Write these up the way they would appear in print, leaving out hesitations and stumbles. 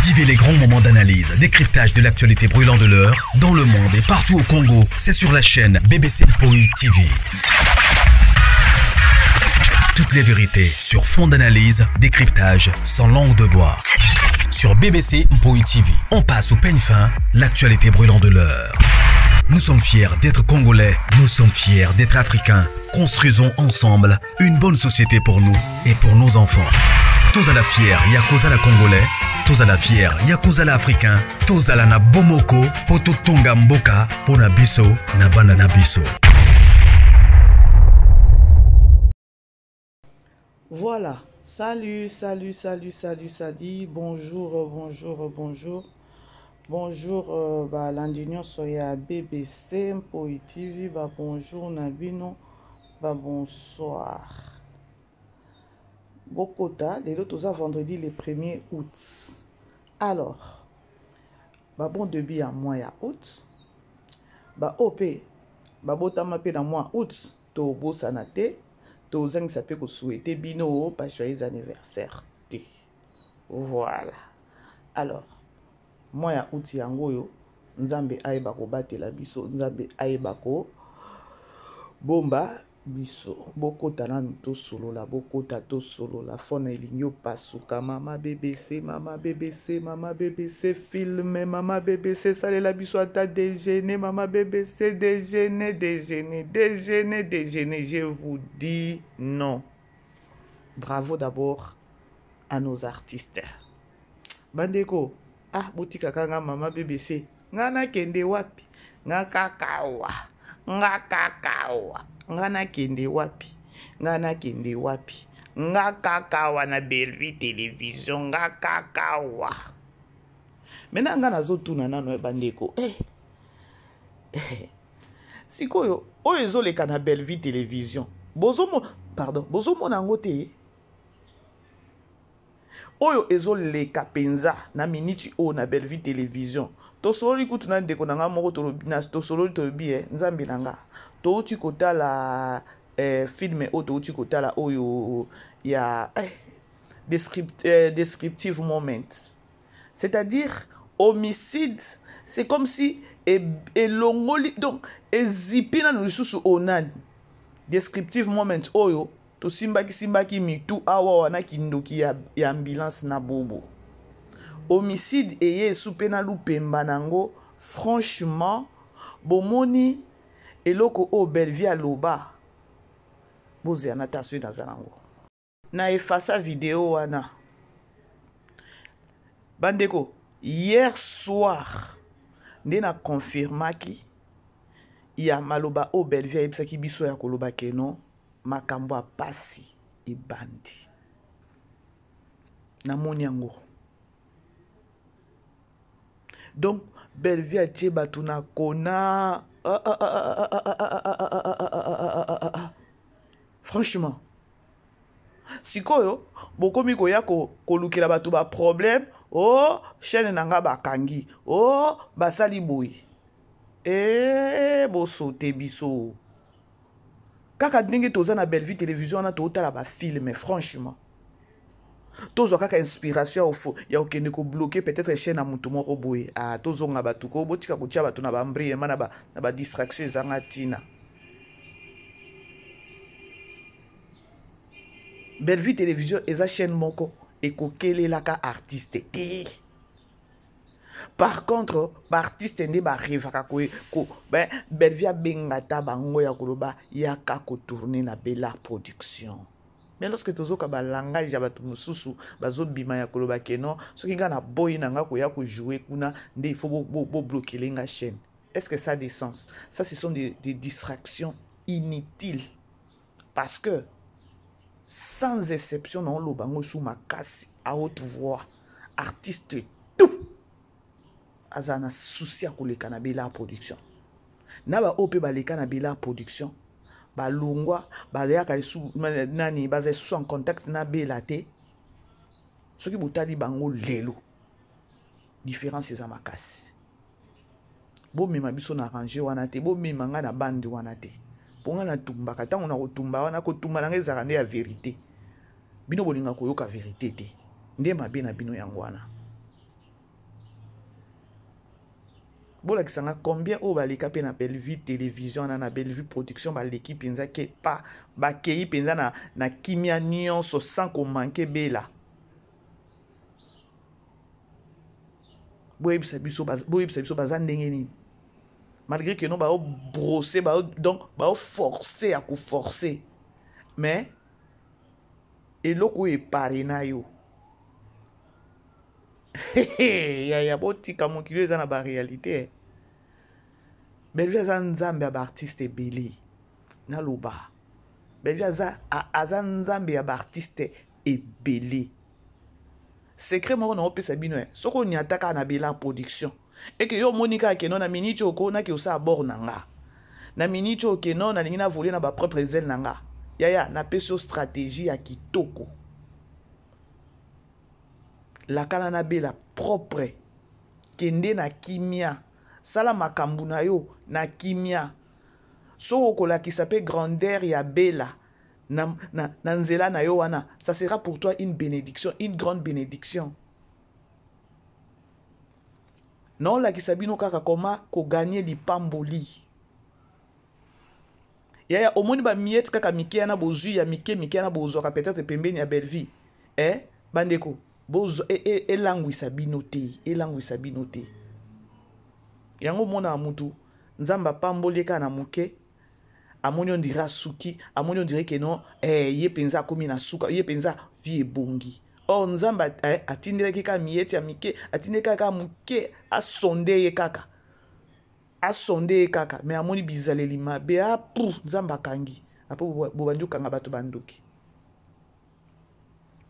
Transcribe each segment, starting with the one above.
Vivez les grands moments d'analyse, décryptage de l'actualité brûlante de l'heure, dans le monde et partout au Congo. C'est sur la chaîne BBC Mpoi TV. Toutes les vérités sur fond d'analyse, décryptage, sans langue de bois. Sur BBC Mpoi TV, on passe au peigne fin, l'actualité brûlante de l'heure. Nous sommes fiers d'être Congolais, nous sommes fiers d'être Africains. Construisons ensemble une bonne société pour nous et pour nos enfants. Tous à la fière, Yakozala Congolais. Tous à la fière, Yakozala Africain. Tous à la na Bomoko, Poto Tonga Mboka, Pona Biso, Nabana Nabiso. Voilà. Salut. Bonjour, l'Indignon Soya BBC, Mpoi TV, bonjour Nabino, bonsoir. Bokota, les autres vendredi le 1er août. Alors, bon début à mois août. OP, botama pe dans mois août, to bosanate, to zang sa pe ko souhaiter bino pas joyeux anniversaire. Voilà. Alors, mois août yango yo, nzambe ayeba ko batela biso, nzambe ayeba ko bomba biso. Bokota nanu to solo la, bokota to solo la, fona elinyo pasuka, mama BBC, filme, mama BBC, sale la biso ata déjeuner, mama BBC, déjeuner, je vous dis non. Bravo d'abord à nos artistes. Bandeko, botika kanga mama BBC, ngana kende wapi, nga kakawa, ngana kende wapi, nga kakawa na Bellevue Télévision, nga kakawa. Mena nga nazotuna nano bandeko, sikoyo, oyo ezoleka na Bellevue Télévision, bozomo nango te, oyo ezoleka penza na miniti o na Bellevue Télévision. To sololi kutu na ndeko nanga moko to sololi to bi nzambe nanga. To uti kotala film o to uti kotala oyo ya descriptive moment. C'est-à-dire homicide, c'est comme si elongoli donc ezipina no lisusu onani. Descriptive moment oyo to simbaki mitu awa wana kindoki ya ambulance na bobo. Homicide eye soupena lupemba nango, franchement bomoni eloko o Bellevue aloba boze anatation na zanango na efasa vidéo wana bandeko. Hier soir nde na confirmaki ya maloba o Bellevue ebisaki biso ya koloba keno makambo a pasi ebandi na moni yango. Donc Bellevue atie batu na kona. Franchement, sikoyo bokomi koya kolukela batu ba problème, chaîne nanga bakangi, basali boy. Bosote biso. Kaka ndenge toza na Bellevue Télévision na totala ba film, franchement. Tozo kaka inspiration au ya okende ko bloquer peut-être chaîne na mutu moko boye. Tozo nga batu ko botika ko tia batu na ba mbrie na ba distraction ezanga tina. Bellevue Télévision eza chaîne moko ekokelelaka artiste te. Par contre, artiste ne ba revaka ko Bellevue bengata bango ya koloba yaka ko tourner na Bella Production. Mais lorsque tu as un langage, tu as un bima ya koloba keno, ce qui est boy nanga ko ya ko jouer kuna, il faut bloquer la chaîne. Est-ce que ça a des sens? Ça, ce sont des distractions inutiles. Parce que, sans exception, on lo bango sous ma casse à haute voix, artiste tout, azana souci à koleka na Bella Production. Naba ope baleka na Bella Production. Balungwa bazayaka nani bazay sous en contact na Bella te. Ce qui botali bango lelo. Différence eza makasi. Bo mema biso na arranger wana te, bo mema nga na bande wana te. Ponga na tumba kata on a kotumba wana ko tumba na ngeza ya vérité. Bino bolinga koyoka vérité te. Nde mabe na bino yango wana. Bola kisanga combien o baleka pe na Bellevue télévision na Bellevue production ba l'équipe penza ke pa ba kei penza na kimia nyonso sans ko manquer bela. Boyebisa biso baza ndenge nini. Malgré que non ba brosser donc ba forcer à ko forcer. Mais eloko e parena yo. Ya botika mokilo eza na ba réalité. Bellevue aza nzambe ya ba artiste ebele na loba. Bellevue aza nzambe ya ba artiste ebele. Secret moko na opesa bino soko ni ataka na bela production et que yo monika ke non na minute oko na ke osa bord nanga. Na minute oke non na lingi na voler na ba propre zel nanga. Ya na peso stratégie ya kitoko. La kana na bela propre kende na kimia sala makambu na yo na kimia so kola qui s'appelle grandeur ya bela na nzela na yo wana, ça sera pour toi une bénédiction, une grande bénédiction. Non la qui sabino kaka koma ko gagner lipamboli. Ya omoni ba miette kaka mike na bozu ya mike na bozo ka peut-être pembeni ya Bellevue. Bandeko bozo langue sabino te. Yango mona mutu nzamba pamboli ka na muke. Amoni on dira suki, amoni on dirait que non, ye penza komi na suka, ye penza vie bongi. Or nzamba atindira kika miete ya mike, atindira kaka muke asonde ye kaka. Mais amoni bizaleli mabe pour nzamba kangi. Apo bobandu kanga bato banduki.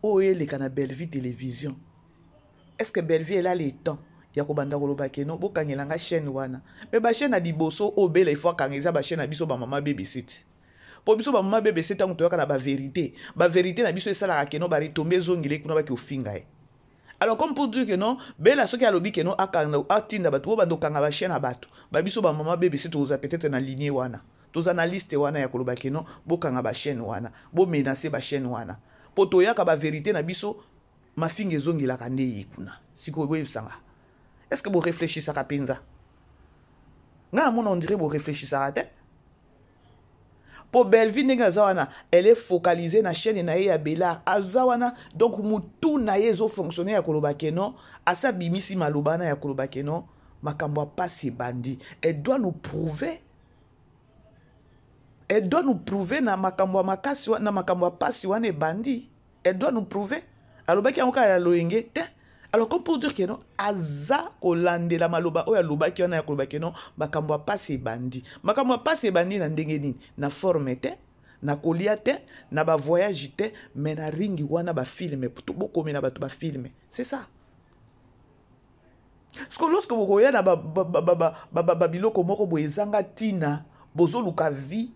Le kana Bellevue télévision. Est-ce que Bellevue est là le temps? Ya ko banda koloba ke no bokangelanga chaîne wana mais ba chaîne na diboso obela ifwa kangeza ba chaîne na biso ba mama BBC po biso ba mama BBC tango toyaka na ba vérité na biso esala ke no ba retomber zongile kuna ba ki ofinga alors comme pour dire que non bela soki alobi ke no akanga atinda batu bando kanga ba chaîne na batu ba biso ba mama BBC toza peut-être na lignée wana toza na liste wana ya koloba ke no bokanga ba chaîne wana bo menacer ba chaîne wana po toyaka ba vérité na biso mafinga zongila kande yikuna siko boyebsanga. Est-ce que vous réfléchissez à Pinza? On dirait que vous réfléchissez à la pour Bellevue, elle est focalisée sur la chaîne de Bela. Azawana, donc, tout n'a pas fonctionné à Kolobakeno. Asa bimisi malobana ya Kolobakeno. Makambo pas si bandi. Elle doit nous prouver. Na makambo makasi na makambo pas si wane bandi. Elle doit nous prouver. Alobaki anka ya loenge te. Alors, comme pour dire que non, aza kolande la maloba oya loba ki ona ya koloba ke non, makambo pas se bandi. Makambo pas se bandi na ndenge nini, na forme te, na kolia te, na ba voyage te, mais na ringi wana ba filme, to bokomi na ba filme. C'est ça. Parce que lorsque vous voyez na ba biloko moko boezanga tina, bozo luka vi,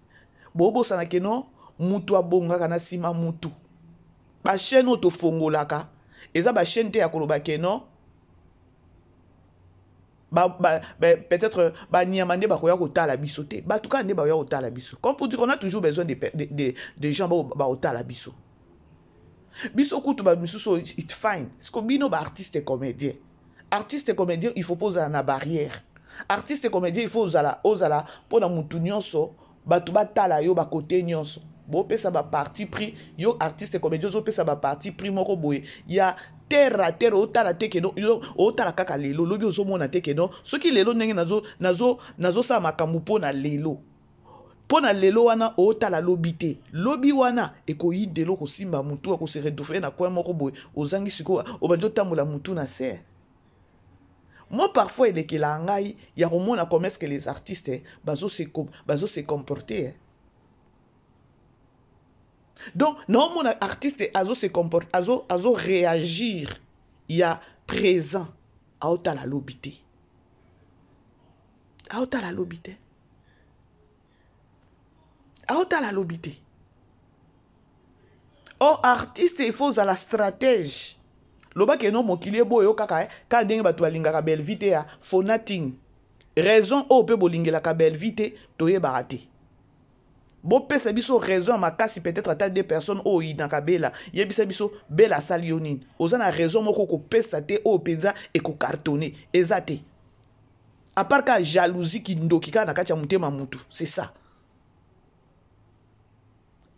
bobo sana ke non, mutu abonga kana sima mutu. Ba chaîne auto fongolaka. Et ça, ba chaîne te ya koloba ke non. Peut-être niamande ba koya kota la biso te. Ba tuka ne ba koya kota la biso. Comme pour dire qu'on a toujours besoin de gens ba kota la biso. Biso kutu ba misuso it's fine. Parce que bino ba artiste et comédien. Artiste et comédien, il faut poser na barrière. Artiste et comédien, il faut osala pour na mutu nyonso ba tu ba tala yo ba côté nyonso. Bo pesa ba parti pris yo artiste comédien zo pesa ba parti pris moko boye ya terre otala te ke no otala kaka lelo lobi ozomona te ke no soki lelo ndenge nazo sa makambu pona lelo wana otala lobi te lobi wana ekoyindelo ko simba mutu ko se redoufler na kwa moko boye ozangi siko obanjo tambola mutu na serre. Moi parfois il est que la ngai ya komona comment est-ce que les artistes bazo se comporter. Donc, non, mon artiste azo se comporte, azo réagir. Il y a présent. Aota la lobité. Aota la lobité. Aota la lobité. Oh, artiste, il faut à la stratège. Loba ke non mokilier boyo kaka ka ndenge batu balingaka Bellevue ya for nothing. Raison o pe bolingela ka Bellevue toye barate. Bon pesa biso raison makasi peut-être à des personnes o idanga bela yebisa biso bela salionine ozana raison moko ko pesa te o penza e ko cartonner ezate À part que jalousie qui ndoki ka na kati ya mutema mutu, c'est ça.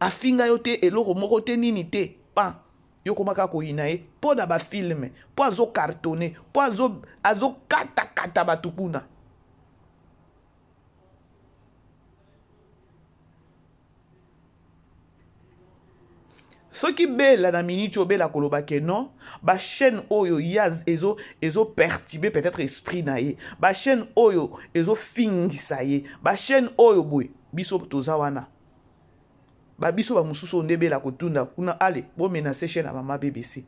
Afinga yote eloko moko te nini te pa yo komaka ko inae po na ba film po azo cartonné po azo kata batukuna. Ce qui bela na minute obela koloba ke non, ba chaîne oyo yaz ezo perturber peut-être esprit na ye. Ba chaîne oyo ezo fingisa ye. Ba chaîne oyo boy biso toza wana. Ba biso ba mususu ndebela kotunda kuna ale bo menacer chaîne à mama BBC.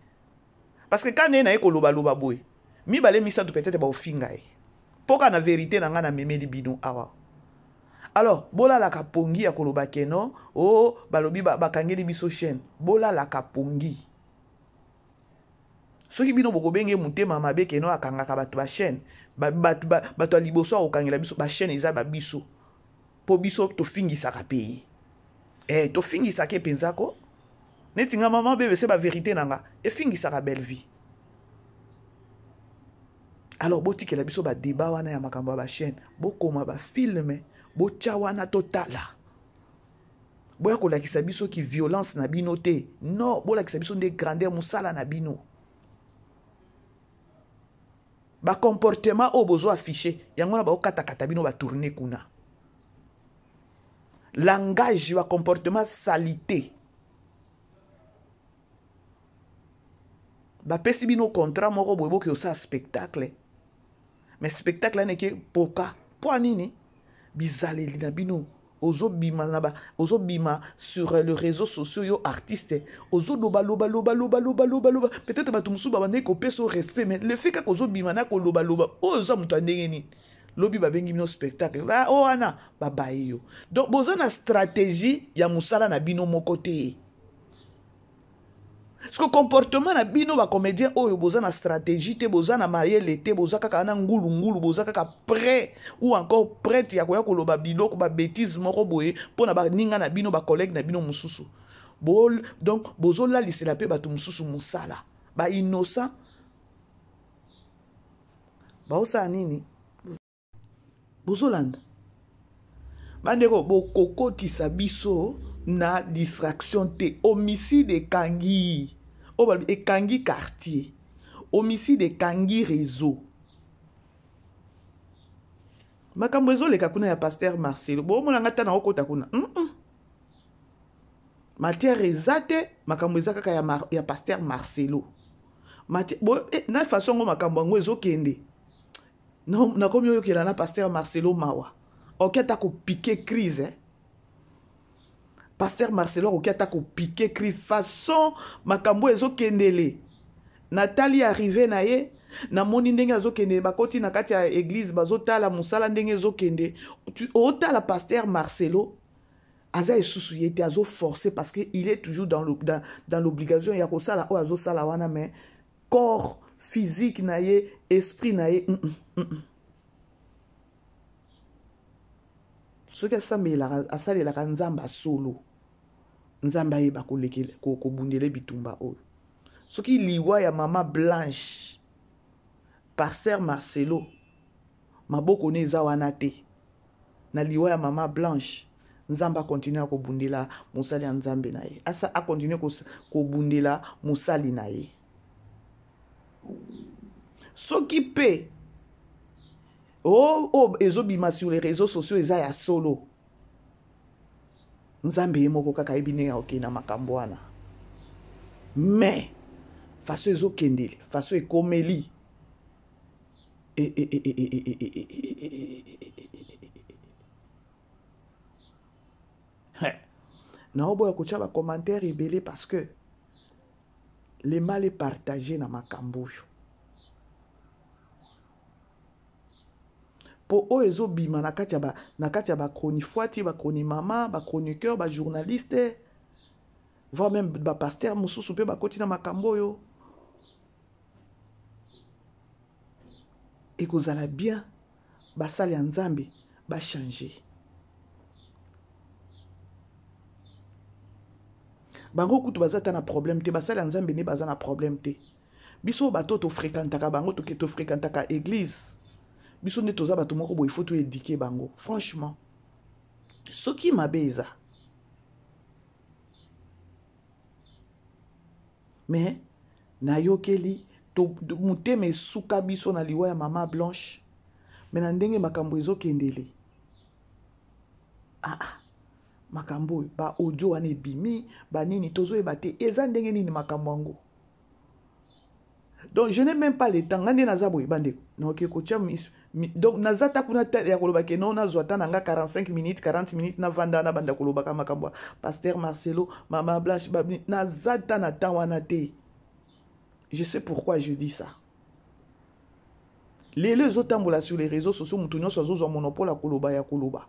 Parce que quand na ye koloba loba boy, mi bale misa peut-être ba ofinga ye. Poka na vérité na nga na memeli bino awa. Alors, bola la kapongi ya koloba keno, oh, balobi bakangeli biso chaîne. Bola la kapongi. Soki bino bokobenge mutema mabe keno akangaka batu ba chaîne. Batu aliboso okangela biso ba chaîne eza ba biso. Po biso to fingisa ka pays. To fingisa ke penzako. Neti nga maman bébé c'est ba vérité nanga. E fingisa ka belle vie. Alors boti ke la biso ba débat wana ya makambo ba chaîne. Bokoma ba filme. Bocha wana totala. Boya kolakisa biso ki violence na bino te. Non, boya kolakisa biso nde grandeur musala na bino. Ba comportement o bozo affiché. Yangona ba okata bino ba tourner kuna. Langage ba comportement salité. Ba pesi bino contrat moko boyebo ki osa spectacle. Mais spectacle ne ke poka. Po nini? Bizaleli na bino ozo bima sur les réseaux sociaux yo artiste ozo loba peut-être ba tumusu ba bande ko peso respect mais le fait que ozo bima na ko loba ozo mutu ndenge ni lobi ba bengi bino spectacle là oh ana baba yo donc boza na stratégie ya musala na bino moko te. Parce que comportement na bino ba comédien oyo boza na stratégie te boza na mayele te boza kaka na ngulu boza kaka prêt ou encore prête ya koya koloba biloko ba bêtise moko boye pona ba ninga na bino ba collègue na bino mususu bol donc bozo la lisela pe ba tu mususu musala ba innocent ba osa nini bozo landa bandeko bokokotisa biso na distraction te. Homicide ekangi ekangi quartier, homicide ekangi réseau. Makambo ezoleka kuna ya pasteur Marcelo bo monanga tana okota kuna matière ezate makambo ezaka kaka ya pasteur Marcelo na façon ngo makambo ngo ezokende non na komi oyo kela na pasteur Marcelo mawa oketa ko piquer crise Pasteur Marcelo oketa ko piquer crise façon makambo ezokendele Nathalie arrivé na ye na moni ndenge azokende bakoti na kati ya église bazotala musala ndenge ezokende otala pasteur Marcelo aza esusu yete azo forcer parce que il est toujours dans l'obligation ya ko sala o azo sala wana mais corps physique na ye esprit na ye ce que sambela asala la nzamba solo nzamba ye bakolekele ko bundele bitumba oyo soki liwa ya mama Blanche pasteur Marcelo maboko ne eza wana te na liwa ya mama Blanche nzamba continue ko bundela musali ya nzambe na ye asa a continue ko bundela musali na ye soki pe ezobima sur les réseaux sociaux eza ya solo nzambe ye moko kaka yebi ndenge okende na makambo wana mais faso ezokendele faso ekomeli naoboya kotia bacommentaire ebele parce que le mal est partagé na makambo oyo po oyo ezobima na kati ya bachronifuati bachroni mama bachroniqueur bajournaliste voire même bapasteur mosusu mpe bakoti na makambo oyo ekozala bien basali ya nzambe bachange bango kutu baza ta na problème te basali ya nzambe ne baza na problème te biso bato tofréquentaka bango tofréquentaka église biso nde toza bato moko boye, il faut to éduquer bango. Franchement. Ce qui m'abeza. Mais na yokeli to muteme suka biso na liwa ya mama Blanche. Mais na ndenge makambo ezokendele. Makambo ba audio ane bimi ba nini tozo ebate eza ndenge nini makambo yango. Donc je n'ai même pas le temps ngande naza boye bande na ok ko tia donc nazata kuna ya koloba ke non nazwata nanga 45 minutes 40 minutes na vanda na banda koloba ka makambo Pasteur Marcelo mama Blanche babni nazata na temps wana te. Je sais pourquoi je dis ça. Les autres sur les réseaux sociaux mutu nyonso azozwa monopole ya koloba ya koloba.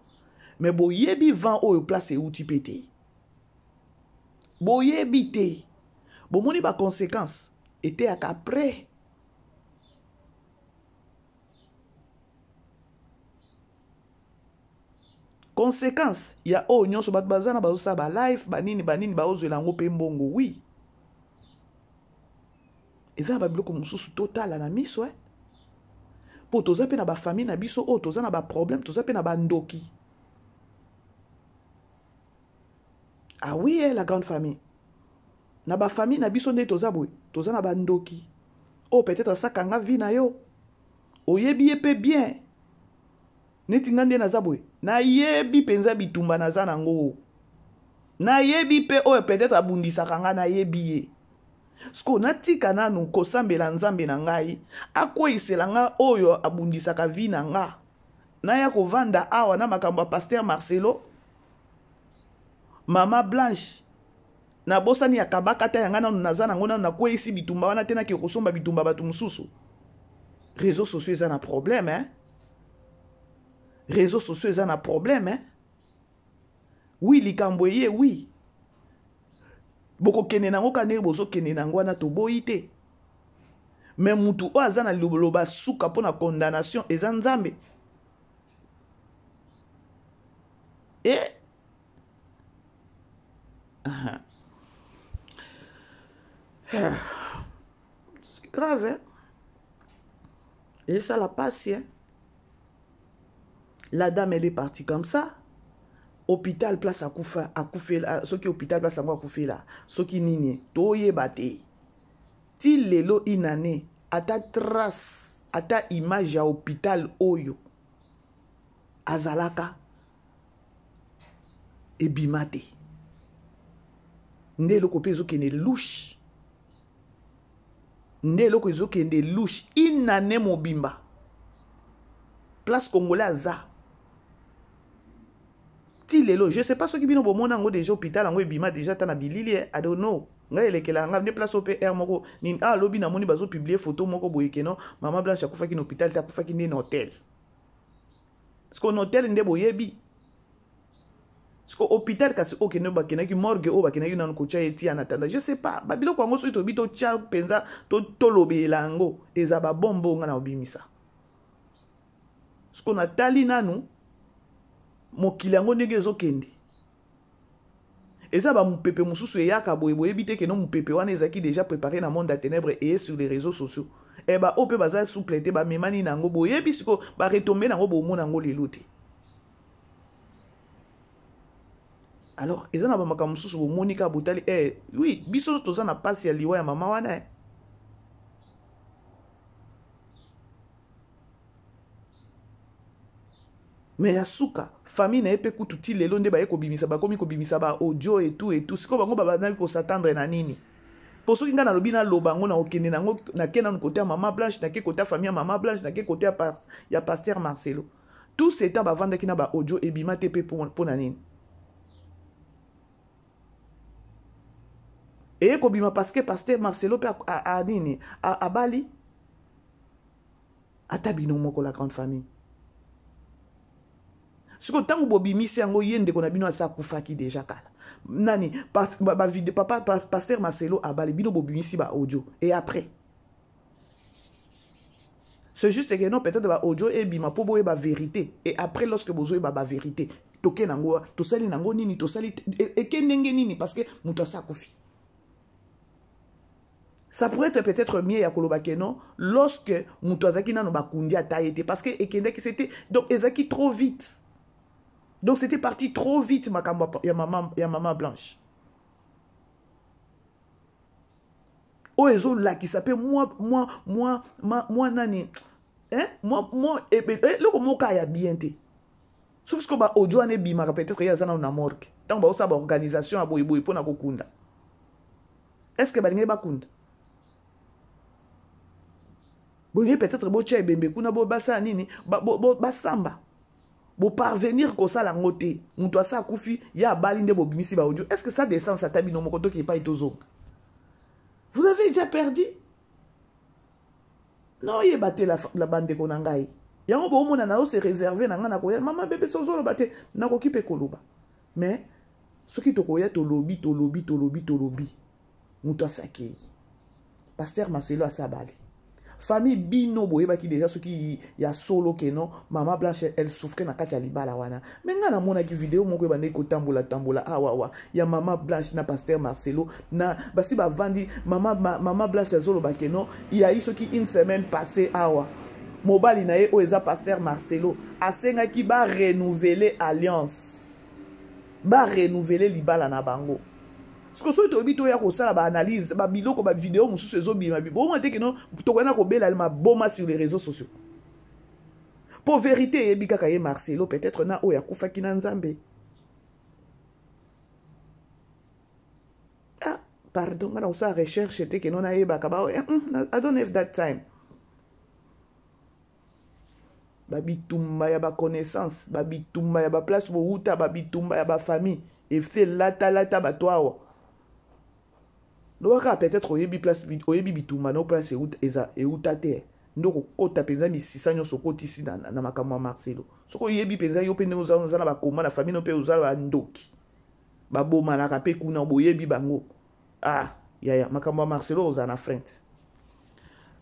Mais boyebi vent oyo place outi pété. Boyebi te. Bomoni ba conséquence était après. Conséquence, il y a oh nyonso bat bazana ba osa ba live banini ba ozela ngo pe mbongo oui. Et ça ba biloko mususu total na miso eh. Po toza pe na ba famille na biso oh toza na ba problème toza pe na ba ndoki. Ah oui, la grande famille. Na ba famille na biso nde toza boy, toza na ba ndoki. Oh peut-être ça kanga vi na yo. Oyebi pe bien. Neti ngande na za boy. Na yebi penza bitumba na za nango. Na yebi pe oh peut-être abundisa kanga na yebi ye. Sko natika nanu kosambela nzambe na ngai. Akoisela nga oyo abundisa ka vi na nga. Na ya kovanda awa na makambo Pasteur Marcelo. Mama Blanche na bosani ya kabakata yanga na nazana ngona na kwesi bitumba wana tena ki kosomba bitumba batu mususu. Réseaux sociaux ça na problème hein. Réseaux sociaux ça na problème hein. Oui likamboye oui. Boko kene nango kane bozo kene nango wana to boite. Mais mutu o azana loba suka pona condamnation eza nzambe. Et c'est grave, hein? Et ça l'a passé, hein? La dame, elle est partie comme ça. Hôpital, place à Koufé, ce qui hôpital, place à Koufé là. Ce qui nini, toye bate. Ti lelo inane, à ta trace, à ta image à hôpital Oyo. Azalaka. Et bimate. Nde loko pezo kene louche. Nde loko pezo kene louche. Inane mobimba. Place congolais za. Ti lelo, je sais pas ce qui bino bomona ngo déjà hôpital ngo ebima déjà tana bilili I don't know. Nga elekela nga vne place OPR moko ni lobi na moni bazo publier photo moko boyeke no Mama Blanche akufa ki na hôpital ta akufa ki na hôtel. Parce qu'on hôtel nde boyebi. Parce que l'hôpital, quand on a une morgue, on a une coachée en attendant. Je ne sais pas. Babilo kwa ngoso ito bito tia penza to lobe lango. Eza ba bombo nga na obimisa. Parce qu'on a tali nanu mokili yango ndenge ezokende. Eza ba mupepe mususu eyaka boye ebite ke no mupepe wana ezaki déjà préparé na monde à ténèbres et sur les réseaux sociaux. Et ba ope baza souplete ba memani nango boye bisiko ba retomber nango bo mona ngo lelote. Alors, ils ont un peu de Monica Boutali. Oui, biso toza na passe ya liwa ya mama wana. Mais ya suka, famille na epe kututi lelo nde ba ekobimisa ba komi kobimisa ba audio et tout. Siko bango ba na ko s'attendre na nini. Pour ceux qui nga na lobi na lobango na okende nango na kena na côté ya Mama Blanche, na ke côté famille ya Mama Blanche, na ke côté ya Pasteur Marcelo. Tout ces temps ba vanda ki na ba audio et bima tepe pour na nini. Et kobima parce que Pasteur Marcelo a nini a Bali atabino moko la grande famille. Siko tango bobimisi yango yende kona bino asa kufaki déjà kala. Nani papa Pasteur Marcelo a Bali bino bobimisi ba audio et après. C'est juste que non peut-être ba audio et bima po boye ba vérité et après lorsque bozo ba vérité toke nango to sali nango nini to sali et kendenge nini parce que muto asa kufi. Ça pourrait être peut-être mieux à Kolobakeno lorsque Moutouazaki n'a pas kundi à taillé parce que c'était donc Ezaki trop vite. Donc c'était parti trop vite ma maman blanche. Oezo là qui s'appelle moi nani hein moi et le moka ya bien té. Sauf que ba audio ane bima peut-être ya zana na morgue. Tant ba osaba organisation a boy pour na kokunda. Est-ce que ba ngeba kunda? Bonye peut-être bo tche bembe kuna bo basa nini ba samba. Bo parvenir ko ça la ngote. Muto asa kufi ya bali nde bo bimisi ba audio. Est-ce que ça descend sa tabi no mokoto qui pas itozo? Vous avez déjà perdu? Non, il battu la bande de Konangai. Il y a un bon moment se réservé na koya maman bébé sozo lo batte na ko kipe koloba. Mais ce qui to koya to lobby. Muto asaki. Pasteur Marcelo Asabali. Famille Bino boyeba qui déjà ce qui y a solo que non maman blanche elle souffrait na kati ya libala wana. Mais ngana mona ki vidéo moko ba neko tambola wa ya maman blanche na pasteur Marcelo na basi ba vandi maman blanche zolo ba que non il y a eu ce qui une semaine passée awa mobali na ye o eza pasteur Marcelo asenga ki ba renouveler alliance ba renouveler libala na bango. Ce que soit obito ya ko sala ba analyse ba biloko ba vidéo mususu ezobima bi bon te que non to kona ko bela ma boma sur les réseaux sociaux. Pour vérité yebi kaka ye Marcelo peut-être na o ya kufa kina nzambe. Ah pardon na sa recherche te que non na yeba ka ba I don't have that time. Babitumba ya ba connaissance, babitumba ya ba place bo uta, babitumba ya ba famille et fait lata ba toawa. Loaka peut-être oyebi place oyebi bitumba no place e utate. Ndoko kota penza mi sisanyo sokoti si na makamwa Marcelo. Soko yebi penza yo pene oza na ba koma na famille no pe oza ba ndoki. Ba boma na ka pe kuna boyebi bango. Ah, ya makamwa Marcelo oza na frente.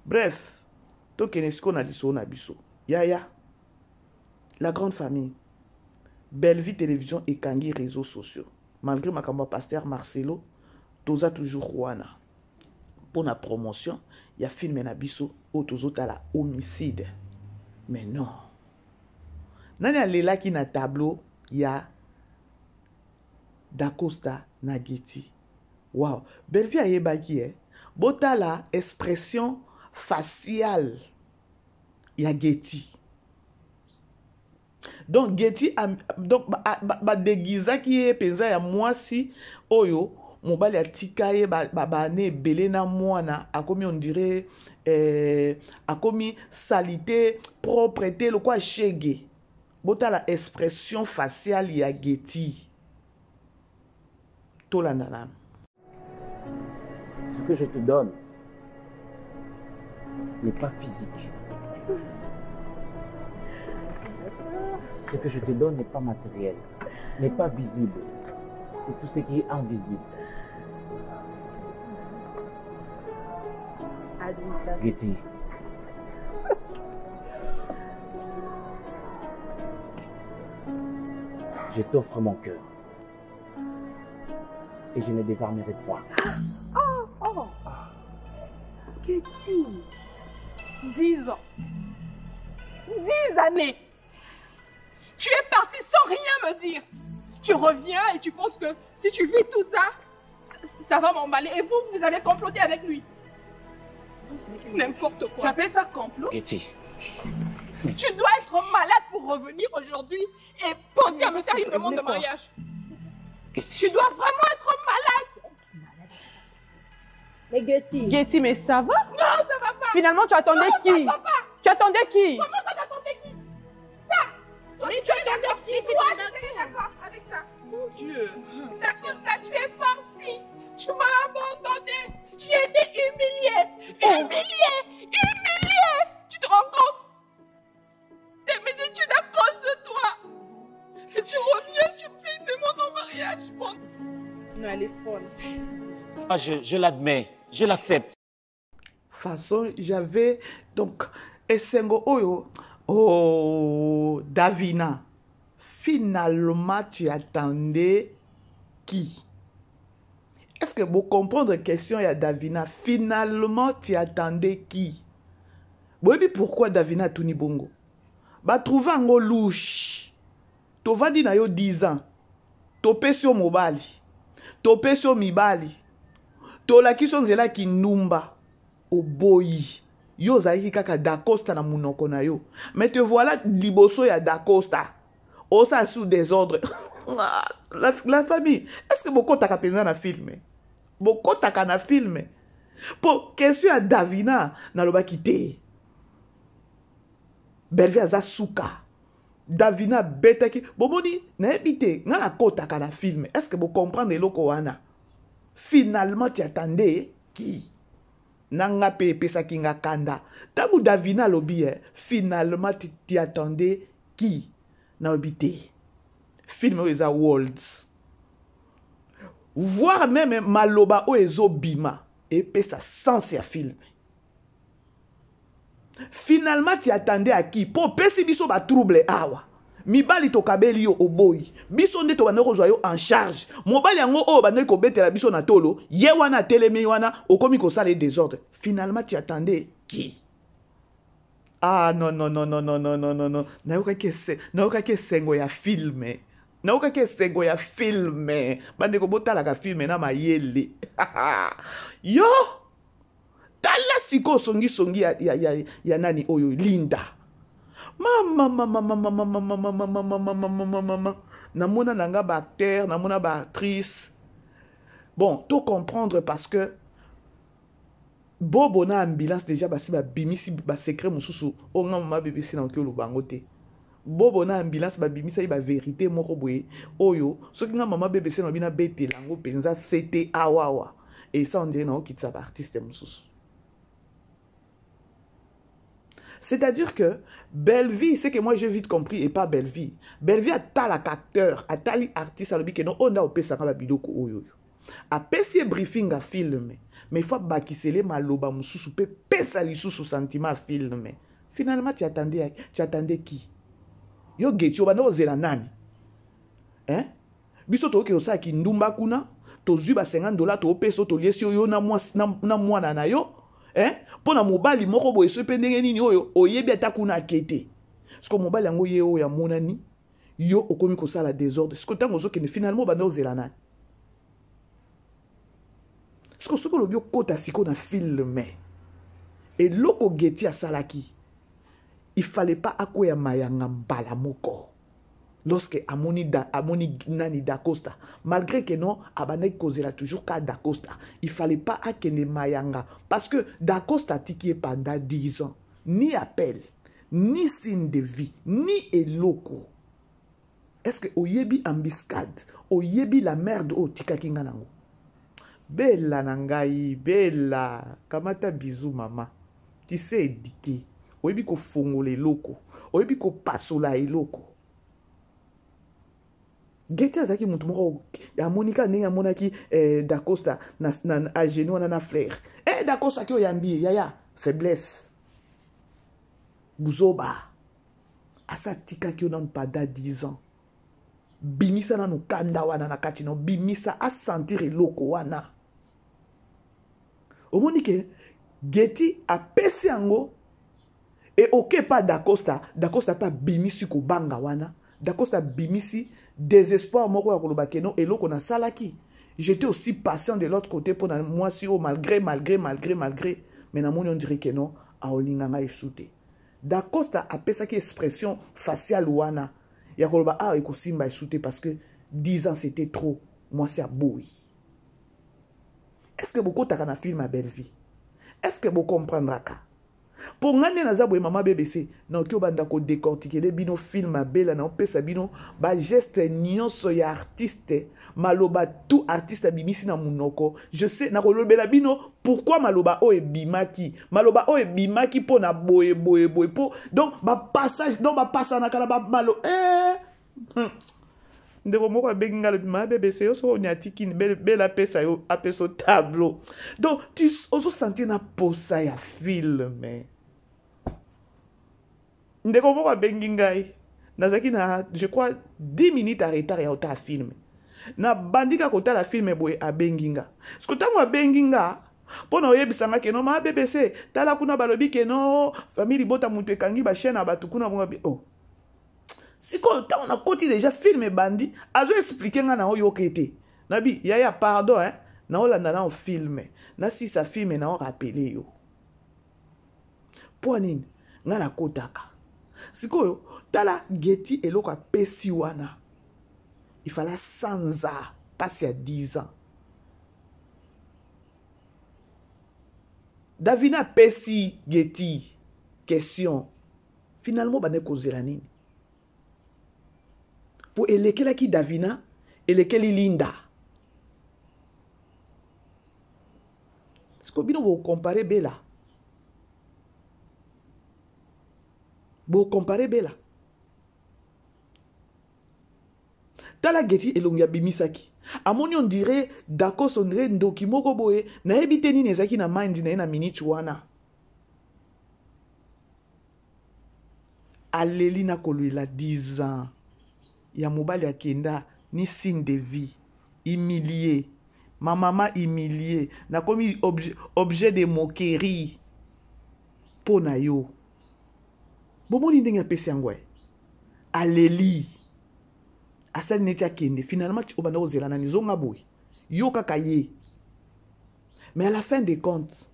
Bref, to kenesko na liso na biso. Ya. La grande famille. Belle Vie Télévision et Kangi réseaux sociaux. Malgré ma campagne pasteur Marcelo, toza toujours Juana. Pour la promotion, il y a film na biso au tozo la homicide. Mais non. Nani alela ki na tableau, il y a Dacosta na Getty. Wow. Belle Vie ayebaki bota la expression faciale. Il y a Getty. Donc Getty donc ba déguisa qui est penza ya mwasi oyo mobali atika ye ba ne belé na mwana akomi on dirait akomi salité propreté le quoi shege bota la expression faciale ya Getty to la nana. Ce que je te donne n'est pas physique. Ce que je te donne n'est pas matériel, n'est pas visible. C'est tout ce qui est invisible. Getty. Je t'offre mon cœur. Et je ne désarmerai point. Oh. Getty. 10 ans. 10 années. Tu es parti sans rien me dire. Tu reviens et tu penses que si tu vis tout ça, ça va m'emballer. Et vous avez comploté avec lui. N'importe quoi. Tu appelles ça complot? Getty. Tu dois être malade pour revenir aujourd'hui et penser à me faire une demande de mariage. Getty. Tu dois vraiment être malade. Mais Getty. Getty, mais ça va? Non, ça va pas. Finalement, tu attendais qui? Ça va pas. Tu attendais qui? Comment ça t'attendais qui? Ça. Mais tu es d'accord qui? Toi, tu es d'accord avec ça? Mon Dieu. C'est pour ça que tu es parti. Tu m'as abandonné. J'ai été humiliée. Humiliée. Tu te rends compte? C'est mes études à cause de toi. Et tu reviens, tu me fais une demande en mariage. Bon. Non, elle est folle. Ah, je l'admets. Je l'accepte. Façon, j'avais donc Essengo Oyo. Oh, Davina. Finalement, tu attendais qui? Est-ce que vous comprenez la question ya Davina? Finalement, tu attendais qui? Vous savez pourquoi Davina Tuni Bongo? Ba trouver un louche. Tu vas dire na yo 10 ans. Tu pes sur mobali. Tu pes sur mibali. Tu la qui sont là qui numba. O boyi. Yo zaiki kaka Dacosta na munoko na yo. Mais te voilà liboso ya Dacosta. O sa sous désordre. La famille. Est-ce que beaucoup t'as pensé na film? Beaucoup t'as na film. Pour question à Davina na loba kité. Belvi aza suka. Davina betaki. Bomoni na ebité nga na kota kana film. Est-ce que vous comprenez loko wana? Finalement tu attendais qui? Nanga pepe sa kinga kanda. Tangu Davina lobi finalement tu attendais qui? Na obité. Film eza worlds. Voir même maloba o ezo bima et pesa sens ya film. Finalement tu attendais à qui? Pour pesi biso ba trouble awa. Mibali to kabeli yo oboyi. Biso nde to banoko zwa yo en charge. Mobali yango o banoko ko betela biso na tolo, ye wana telemi wana okomi ko sala désordre. Finalement tu attendais qui? Ah non non non non non non non non non. Nayoka ke sengo ya film. Nayoka ke sengo ya film. Bande ko botala ka film na mayele. Yo! Tala siko songi ya nani oyo Linda. Mama. Namona nanga ba acteur, namona ba actrice. Bon, tout comprendre parce que Bobo na ambulance déjà basi ba bimisi ba secret mususu o nga mama bébé sina okyo bango te. Bobo na ambulance ba bimisa ba vérité moko boye oyo soki nga mama bébé sina bina bete lango penza c'était awawa et ça on dirait na okitsa ba artiste mususu. C'est-à-dire que Belle-Vie, c'est que moi j'ai vite compris et pas Belle-Vie. Belle-Vie a tal acteur, a tal artiste à l'objet que non on a opé ça comme bidoko oyo. A pesi briefing à filmer. Mais il faut bakisele maloba mususu pe pesa lisusu sentiment à filmer. Finalement tu attendais qui? Yo getio bana ozela nani? Hein? Biso to ke osa ki ndumba kuna, to zuba $50 to peso to liesi yo na mwana na yo. Eh? Pona mobali moko boye so pendenge nini oyo oyebi atakuna kete. Siko mobali yango ye o ya monani yo okomi ko sala désordre. Siko tango zo kene finalement bana ozela nani? Siko lobio kota siko na film. Et loko geti a salaki. Il fallait pas akoya mayanga mbala moko. Lorsque amoni nani Dacosta, malgré que non, abane causera toujours qu'à Dacosta. Il fallait pas akene mayanga. Parce que Dacosta tiki pendant 10 ans. Ni appel, ni signe de vie, ni eloko. Est-ce que oyebi embuscade, oyebi la merde o tika kinga nango? Bella nangai, bella. Kamata bisou mama. Tu sais éduquer. Oyebi ko fongole eloko. Oyebi ko pasola eloko. Geti azaki mutu moko ya Monica ne ya monaki Dacosta na a genou na frère. Dacosta ki oyambi yaya faiblesse. Buzoba. Asa tika ki onan pada 10 ans. Bimisa na no kanda wana na kati no bimisa a sentir eloko wana. Omonike Geti a pesi yango et ok pas Dacosta pas bimisi ko banga wana. Dacosta bimisi désespoir moko ya koloba keno eloko na salaki. J'étais aussi patient de l'autre côté pour moi si malgré mais na moni on dirait que non a olinganga esute. Dacosta a pesaki expression faciale wana ya koloba ekosimba esute parce que 10 ans c'était trop. Moi c'est à boui. Est-ce que beaucoup t'as na film à belle vie? Est-ce que vous comprendrez ka? Pour ngane na zabwe mama BBC na okyo banda ko décortiquer les bino film à bela na opesa bino ba geste nyonso ya artiste maloba tout artiste bimisi na munoko. Je sais na kolobela bino pourquoi maloba o ebimaki po na boye po donc ba passage donc ba passa na kala ba malo ndeko moko benga le ma BBC yo so nyatiki bela pesa yo apeso tableau. Donc tu oso sentir na posa ya film. Ndeko moko bengi ngai nazaki na je crois 10 minutes à retard ya ota film. na bandika kotala filme boye abenginga siko tango abenginga pona oyebisanga keno ma BBC tala kuna balobi keno famille bota mutu ekangi ba chaîne abatu kuna oh siko tango na koti déjà filme bandi azo expliquer nga na oyo kete nabi yaya pardon hein na olanda na filme na si sa filme na o rappeler yo po nini nga na kotaka sikoyo tala Getty eloko apesi wana il fallait 100 ans passer à 10 ans Davina pesi Getty question finalement bane kozela nini pour elekela ki Davina elekeli Linda siko bino bo comparer Bella bo comparer Bella tala Getty elongi abimisaki amoni on dirait d'accord sonre ndoki moko boye na ebite nini ezaki na mind na minute wana aleli na kolwela 10 ans ya mobali akenda ni signe de vie humilié ma maman humilié na komi objet de moquerie pona yo bomoni ndenge apesi yango aleli asali neti akende finalement tu obanda kozela na nizonga boy yo kaka ye mais à la fin des comptes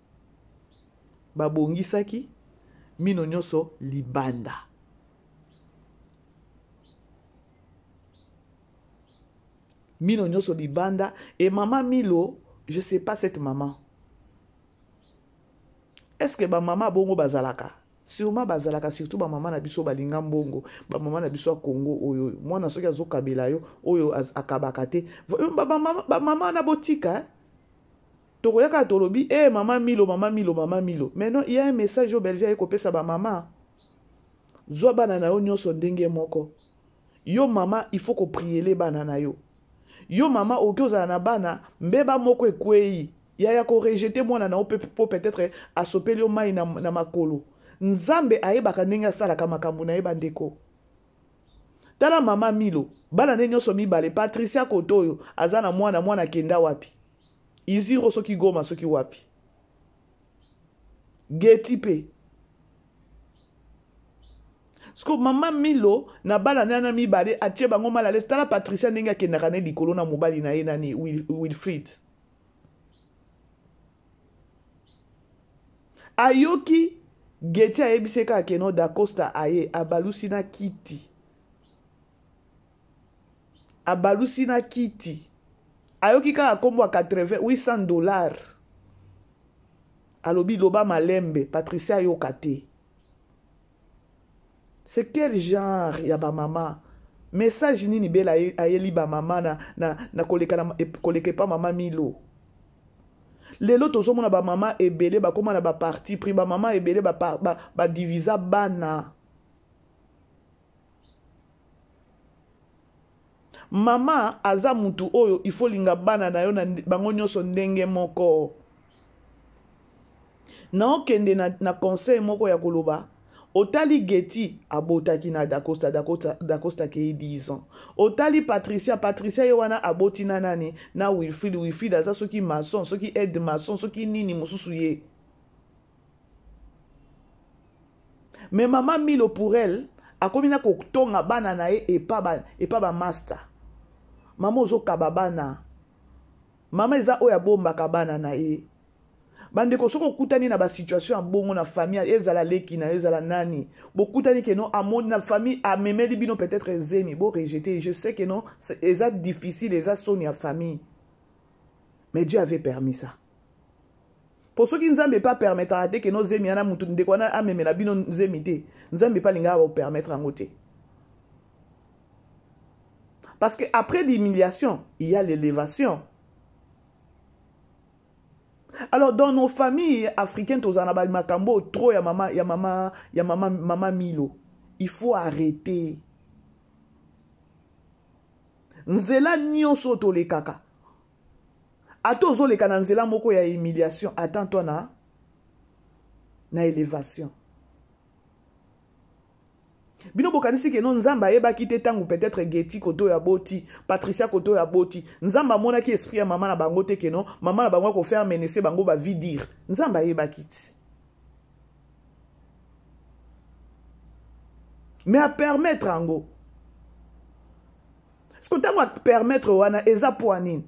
babongisaki mino nyonso libanda mino nyonso libanda et maman Milo je sais pas cette maman est-ce que ba maman bongo bazalaka sûrement bazalaka surtout ba maman na biso balinga mbongo ba maman na biso Congo oyo mwana soki azokabela yo oyo akabaka te ba maman na botika tokoyaka tolobi maman Milo maintenant il y a un message au Belgique ekopesa ba maman zwa bana na yo nyonso ndenge moko yo mama il faut ko prier les bana na yo yo mama okozala na bana mbeba moko ekwei ya ko rejeter mwana na po peut-être asopeli yo mai na makolo nzambe ayebaka ndenge asalaka makambo na ye bandeko tala mama Milo bana ne nyonso mibale Patricia Kotoyo aza na mwana kenda wapi iziro soki goma soki wapi Getty pe Sko mama Milo na bala nana mibale atie bango malale tala Patricia ndenge akendaka ne likolo na mobali na ye nani Wilfried ayoki Getty ayebiseka akeno da Costa aye abalusi na kiti ayoki kaka kombo $800 alobi loba malembe Patricia ayoka te. C'est quel genre ya ba mama message nini bela ayeli ba mama na koleka pa mama Milo lelo tozomona ba mama ebele ba koma na ba parti pris ba mama ebele ba divisa bana mama aza mutu oyo il faut linga bana na yo na bango nyonso ndenge moko na okende na conseil moko ya koloba otali Getty abotaki na Da Costa ke 10 ans otali Patricia ye wana aboti na nani na Wilfried aza soki maçon soki aide maçon soki nini mosusu ye mais maman Milo pour elle akomi na kotonga bana na ye et pas ba master mama ozokaba bana mama eza oya bombaka bana na ye bandeko soko kutani na ba situation bongo na famille ezala leki na ezala nani bokutani que non amoni na famille amemeli bino peut-être zemi bo rejeter je sais que non c'est difficile eza soni ya famille mais Dieu avait permis ça pour ceux qui nzambe pas permettre à que nos zemi ana mutu ndeko na amemela bino zemi te nzambe pas linga ba permettre en côté parce que après l'humiliation il y a l'élévation. Alors dans nos familles africaines tozana makambo trop ya mama Milo il faut arrêter nzela nyonso to le kaka atozo le kana nzela moko ya humiliation attends-toi na élévation Bino bokanisi ke non nzamba yeba kite tangu peut-être Getty koto ya boti, Patricia koto ya boti. Nzamba mona ki esprit ya maman na bango te ke non, maman na bango ko faire menacer bango ba vie dire. Nzamba yeba kite. Mais à permettre ango. Ce que tango à permettre wana eza poanine.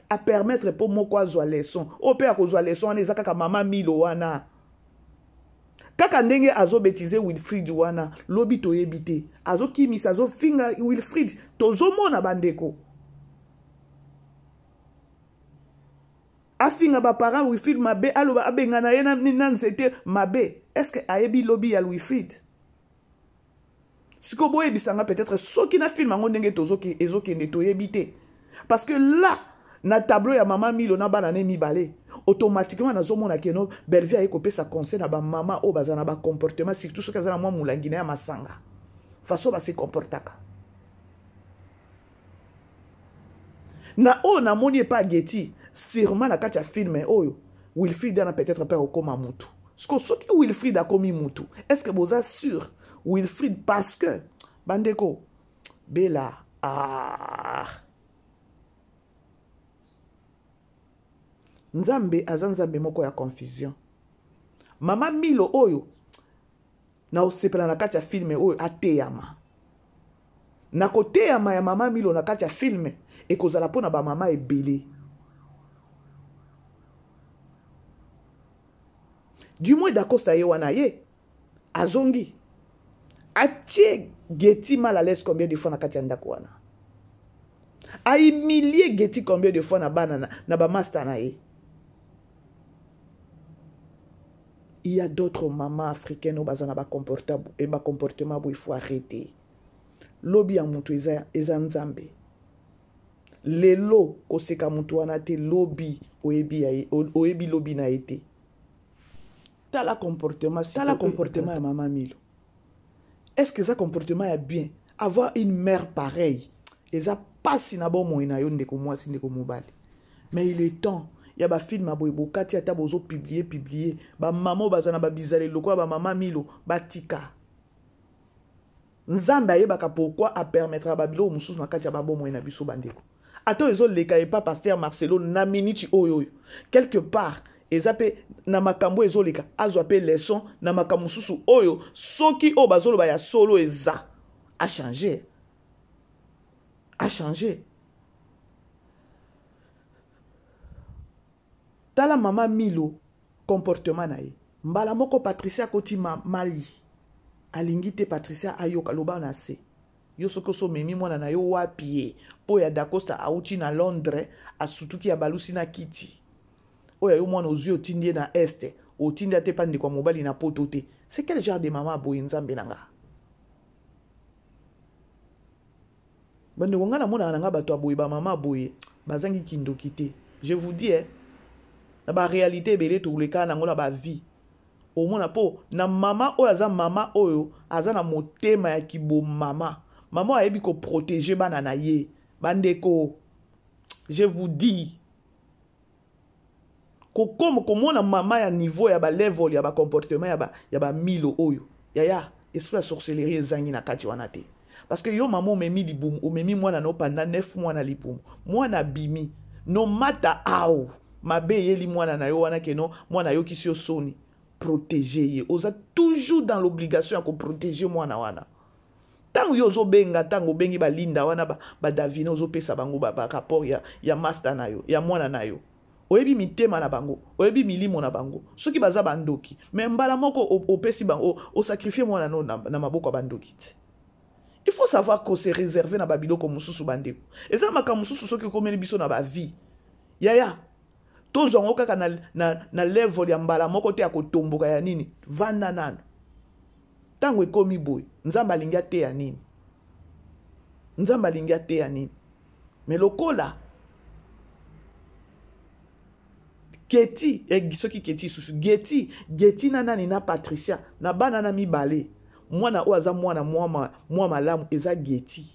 À permettre pour moko azwa leçon. O pe akozwa leçon wana eza kaka mama Milo wana. Kaka ndenge azo betize Wilfried wana lobi to yebite azo kimisa azo finga Wilfried tozo mona bandeko afinga ba parents Wilfried mabe aloba abengana yena nanzete mabe est-ce que ayebi lobi ya Wilfried siko boye bisanga peut-être soki na film ngo ndenge tozo ki ezokende to yebite parce que là na tableau ya maman Milo na bana ne mibale automatiquement na zomona keno Belleville aye kopesa conseil na ba mama o bazana ba comportement surtout soki azana mwa mulangi na ya masanga façon ba se comportaka na o na moni pas Getty sûrement na kati ya film oyo Wilfried na peut-être pas okoma mutu soki Wilfried a komi mutu est-ce que vous êtes sûr Wilfried parce que bandeko Bella Nzambe azanzambe moko ya confusion. Mama Milo oyo na osepela na kati ya filme oyo ateyama. Na koteyama ya mama Milo na kati ya filme ekozala pona ba mama ebele. Du moins d'Acosta ye wana ye azongi. Atie Getty mal à l'aise combien de fois na kati ya ndako wana. A humilié Getty combien de fois na banana na ba master na ye. Il y a d'autres mamans africaines où il faut arrêter. Lobi en mutu eza nzambe. Lelo koseka mutu anate lobi oebi lobi na été. Tala comportement ya maman Milo. Est-ce que ça comportement est bien? Avoir une mère pareille, eza pas si na bon moina yo ndeko mwasi ndeko mobali. Mais il est temps. Il y a des films qui sont publiés. Ba maman bazana ba bizarre loko ba maman Milo batika. Nzamba yebaka pourquoi a permettra babilo mususu na kati ya babo moina biso bandeko. Ato ezo leka pas pasteur Marcelo na miniti oyo. Quelque part ezape na makambo ezo leka azo pe leçon na makambo susu oyo soki o bazolo ba ya solo eza a changer. A changer. Tala mama Milo comportement na ye. Mbala moko Patricia koti mali. Alingi te Patricia ayoka loba na se. Yo soko so memi mwana na yo wapi po ya Dacosta auti na Londres asutuki ya balusi na kiti. Oya yo mwana ozu otindie na este. Otindi te pande kwa mobali na poto te. C'est quel genre de maman boye nzambe nanga? Bande wongana mona nanga bato aboye ba mama boye bazangi kindoki te. Je vous dis na ba réalité belé tout le cas na ngona ba vie au mona po na mama oyo aza mama oyo aza na motema ya kibo mama ayebi ko protéger bana na ye bandeko je vous dis ko comme komona mama ya niveau ya ba level ya ba comportement ya ba Milo oyo ya esprit sorcellerie ezangi na kati wana te parce que yo mama omemi libumu omemi mwana no pendant 9 mois na libumu mwana bimi no matter how mabe yeli mwana na yo wana keno mwana yo kisi yo soni protéger ye oza toujours dans l'obligation ya ko protéger mwana wana tango yo zo benga tango bengi ba linda wana ba davina ozo pesa bango ba rapport ya master na yo ya mwana na yo oyebi mitema na bango oyebi milimo na bango soki baza bandoki mais mbala moko opesi bango o sacrifier mwana no na maboko bandoki. Il faut savoir qu'on se réserve na babiloko mususu bandeko eza makambo mususu soki komeli biso na ba vie yaya tozongo kaka na level ya mbala moko te ya kotomboka ya nini vanda nano tango ekomi boy nzamba alingi ate ya nini nzamba alingi ate ya nini mais lokola Getty soki Getty susu Getty na nani na Patricia na bana na mibale mwana o aza mwana mwa malamu eza Getty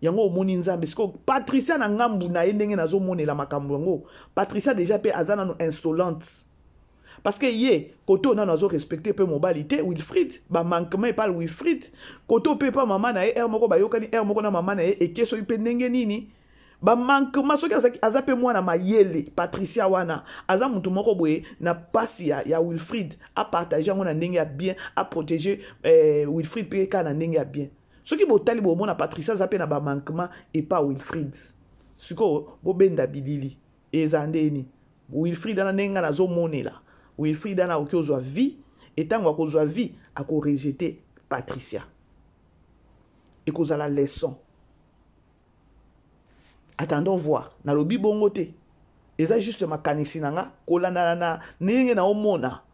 yango omoni nzambe siko Patricia na ngambu na ye ndenge nazomonela makambo yango Patricia déjà pe azana no insolente Parce que yé, côté on a respecté peu mobilité, Wilfried, ba manquement pas Wilfried, côté peut pas maman na moko ba yokani moko na maman na et keso ipe ndenge nini. Ba manquement so ki azape mwana mayele Patricia wana aza mutu moko boye na pasi ya Wilfried a partager ngona ndenge ya bien a protéger Wilfried pe ka na ndenge ya bien. Ce qui botali bo mona Patricia zape na ba manquement et pas Wilfried. Siko bo benda bidili ezandeni. Wilfried na ndenge na zo monela. Wilfried na okozwa vie et tant okozwa vie ako rejeter Patricia. Et koza la leçon. Attendons voir. Na lobi bongo te. Eza juste ma kanisi nanga kolanda na ndenge na omona.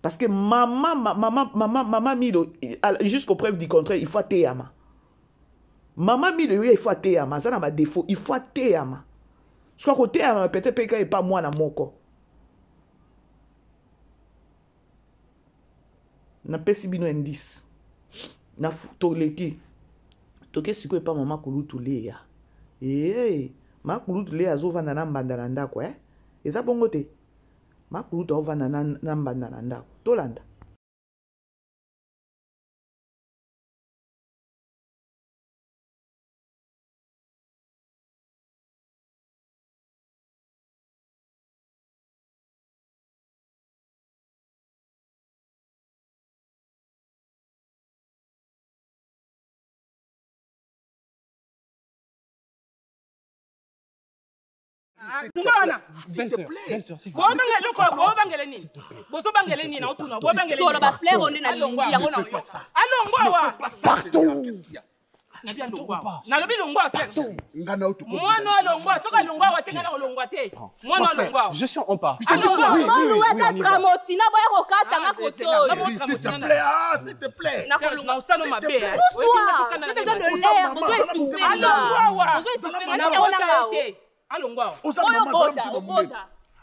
Parce que maman Milo, jusqu'au preuve du contraire, il faut teyama. Maman Milo, il faut teyama. Ça n'a pas défaut. Il faut teyama. Je crois que teyama, peut-être que pas moi na moko. Na pesi bino indice. Na toleki. Toke siko pas maman kulutu leya. Ma kulutu leya zo vanda na mbanda ndako Eza bongo te. Ma kulutu vanda na mbanda ndako. Tolanda. S'il te plaît. Belle-sœur, s'il vous plaît. Je suis en part. S'il te plaît, s'il te plaît.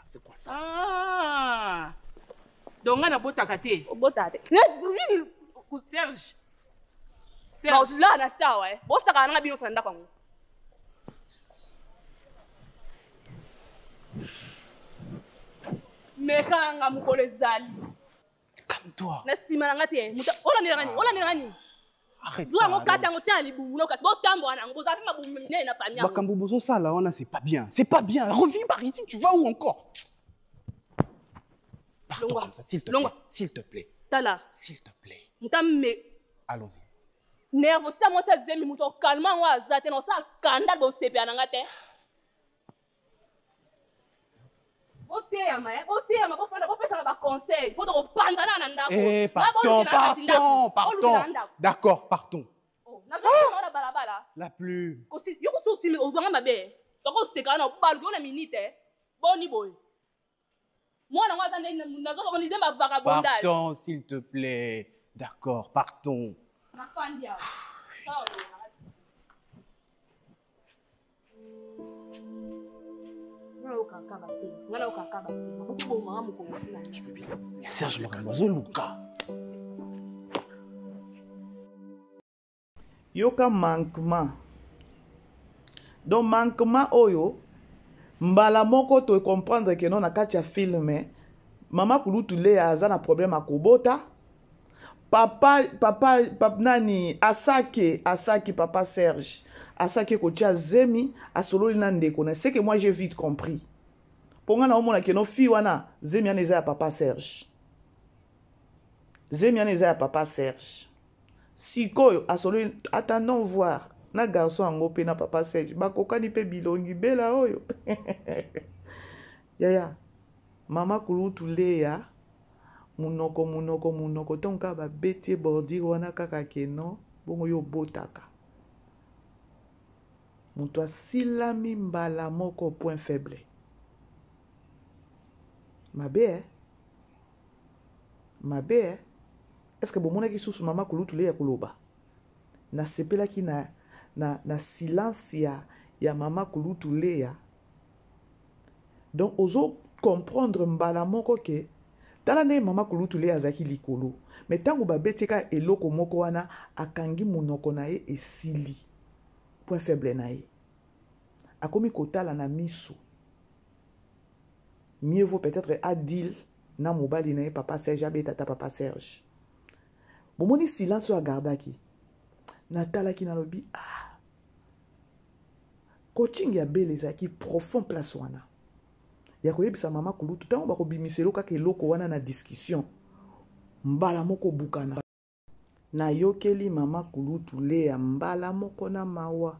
C'est quoi ça? Ah. Donc on a bota kate. Bota te. Serge. Serge là na sta ouais. Bosa kana bino sanda kwangu. Mekanga mukolezali. Calme-toi. Na sima nga te. Ola ni ngani? Arrête ça. Bakambubozo ça là, c'est pas bien. C'est pas bien. Reviens par ici, tu vas où encore? Pardon, comme ça, s'il te plaît. S'il te plaît. Tala. S'il te plaît. Allons-y. Nervo ça moi ça zemi muto calmement wa zate no ça scandale bo sepe ananga te. Pardon. D'accord, partons. La plus. Partons, s'il te plaît. D'accord, partons. Serge Maramozo Luka. Yoka manquement. Donc manquement oyo mbala moko to comprendre que non na kati ya film mama kulutu le aza na problème akobota papa nani asake papa Serge asake kotia zemi asololi na ndeko na c'est que moi j'ai vite compris ponga na omona ke no fi wana zemi aneza ya papa Serge sikoyo asololi attendons voir na garçon ango pe na papa Serge bakokani pe bilongi bela oyo yaya mama kulutu leya munoko tonka ba betie bordir wana kaka keno bongo yo botaka muto asilami mbala moko point faible mabe est-ce que bomonaki susu mama kulutu leya koloba na sepelaki na silence ya mama kulutu leya donc ozo comprendre mbala moko ke tala nde mama kulutu leya azaki likolo mais tango babeteka eloko moko wana akangi munoko na ye esili point faible na ye akomi kotala na miso mieux vaut peut-être à deal na mobali na papa Serge abe tata papa Serge. Bomoni silence à gardaki. Natala ki na lobi ah. Coaching ya beleza ki profond place wana. Ya koyebisa mama kulutu tango bako bimiselo kaka eloko wana na discussion. Mbala moko bukana. Na yokeli mama kulutu le ya mbala moko na mawa.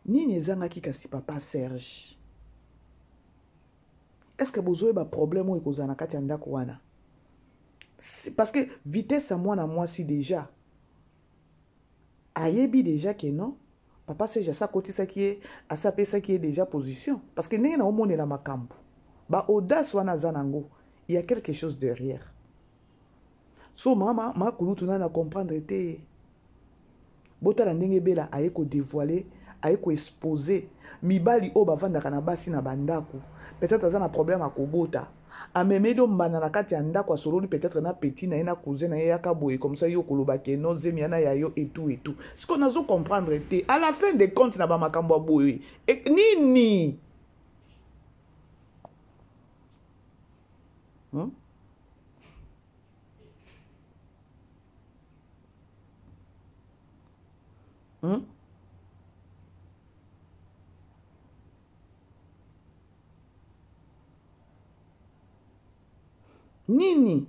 Nini ezangaki kasi papa Serge? Est-ce que vous avez un problème ou vous avez un problème? Parce que vitesse à moi si déjà. Ayebi déjà que non. Papa Serge ça côté ça qui est à ça ça qui est déjà position. Parce que n'est na omone na makambu. Ba audace wana zanango. Il y a quelque chose derrière. So mama ma kulutu na comprendre te. Bota la ndenge bela ayeko dévoiler. Ayeko exposé mibali o bavandaka na basi na bandaku peut-être azana problème à kobota amemedo mbana na kati ya ndako asololi peut-être na petit na ena cousin na yaka boye comme ça yo koloba ke no zemiana ya yo et tout ce qu'on a zo comprendre te à la fin des comptes na ba makambo boye nini Nini?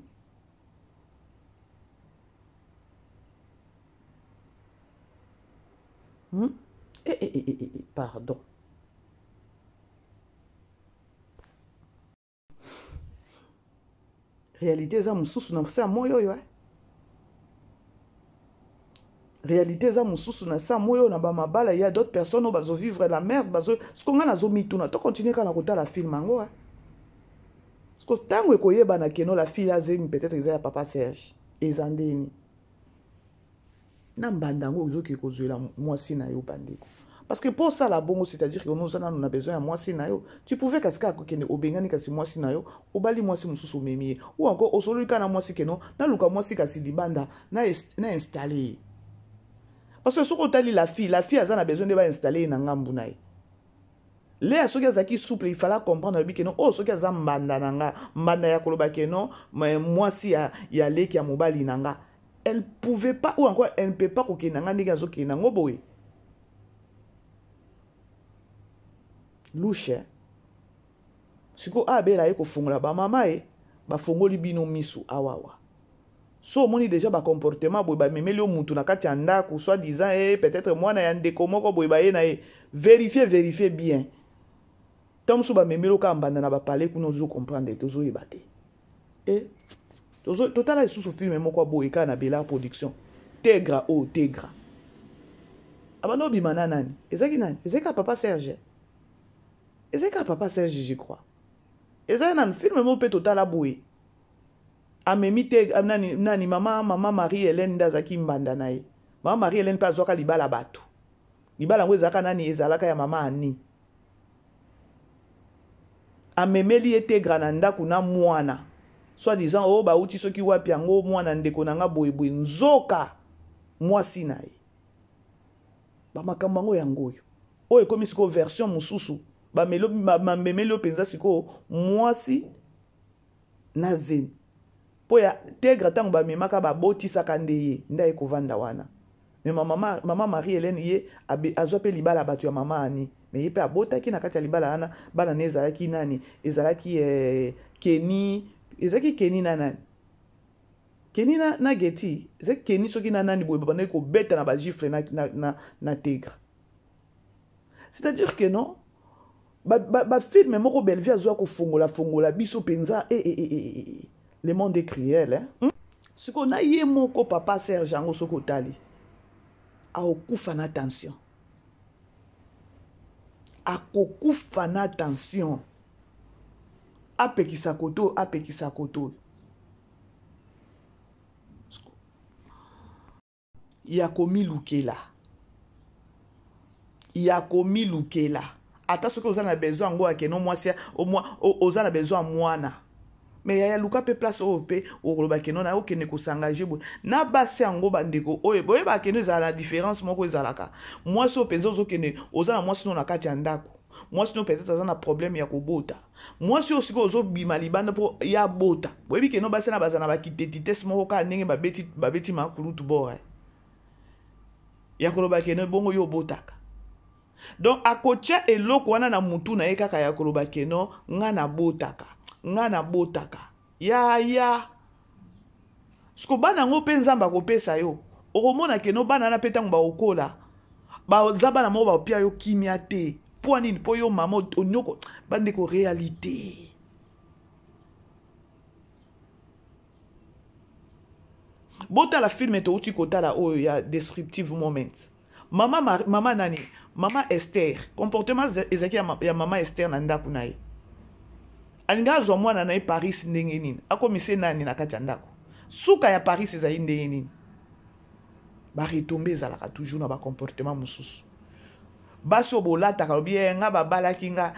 Pardon. Réalité, ça me soucie dans ça, moi, réalité, ça me soucie dans ça, moi, na ba mabala, il y a d'autres personnes qui vont vivre la merde, ce qu'on a zomi tout, tu continues quand on a la film, hein. Parce que tant que la fille a peut-être que papa Serge et Zandeni. Parce que pour ça, la bongo, c'est-à-dire que nous avons besoin de moi si nayo. Tu pouvais casser au bengani kasi moi si nayo, au bali moi si mususu memi, ou encore au solo kana moi si keno, na luka moi si kasi libanda, na installé. Parce que si la fille a besoin de installer na ngambu naye. Les ceux qui sont souple, il fallait comprendre que non, oh ceux qui sont mbanda ya koloba que non, mais moi si y a les qui a mobali nanga, elle pouvait pas ou encore elle ne peut pas que nanga nega zo ki nango boy. Louche. Siko abela yeko fungola ba mama ba fongoli bino misu awawa. So moni déjà ba comportement boy ba memeli o mutu na kati anda ko soit disant peut-être moi na yande komoko boy ba na vérifier bien. Tom suba memelo ka mbanda na ba parler kuno zo comprendre tozo yebate. Et tozo total sous film moko boy ka na bela production. Tegra o tegra. Abano bi manana nani? Ezaki nani? Ezaka papa Serge. Ezaka papa Serge je crois. Ezaka nan film mo pe total a boy. Amemi te nani mama Marie-Hélène dazaki mbanda na ye. Mama Marie-Hélène pa zoka libala batu. Libala ngo ezaka nani ezalaka ya mama ani. Amemeli ete grananda kuna mwana. Soit disant oh ba uti soki wapi yango mwana ndeko nanga boyeboy nzoka mwasi na ye. Ba makambo ngo yango yo. O ekomi siko version mususu. Ba memeli penza siko mwasi na zemi. Po ya tegra tango ba memaka ba boti sakande ye nda ekovanda wana. Mais maman Marie-Hélène ye azope libala batu ya mama ani. Mais ye pe abota ki na kati ya libala ana bana ne ezalaki nani ezalaki Kenny ezalaki Kenny na nani Kenny na Getty ezalaki Kenny soki na nani boye bana ko beta na ba gifle na tegra. C'est-à-dire que non ba film moko Bellevue azoa ko fongola biso penza le monde est cruel hein. Ce qu'on a yé moko papa Serge ngo soko tali aokufa na attention. Akokufa na attention. Apekisa koto. Yakomi lukela. Ata ce que vous avez besoin ngo akeno mwasi au moins aux a besoin mwana. mais ya luka pe place o pe o koloba keno na okene ko s'engager bo na base yango bandeko oye boye ba keno za la différence moko ezalaka moi so penzo zo kene oza na moi sino na kati ya ndako moi sino peut-être aza na problème ya kobota moi si aussi ko zo bima libanda po ya bota boye bi keno base na bazana ba kitetites moko ka ndenge babeti makulutu bora ya koloba keno bongo yo botaka donc akotia eloko wana na mutu na ye kaka ya koloba keno nga na botaka ya siko bana ngo pe nzamba kopesa yo okomona keno bana na petango ba okola ba nzamba na mo ba pia yo kimia te po nini po yo mama onyoko bande ko réalité bota la film to uti kotala oyo ya descriptive moment mama nani mama Esther comportement ezaki ya mama Esther na ndako na ye alinga azwa mwana na ye Paris ndenge nini akomise nani na kati ya ndako suka ya Paris ezali ndenge nini baretombe ezalaka toujours na bacomportement mosusu basi obolataka lobi nga babalaki nga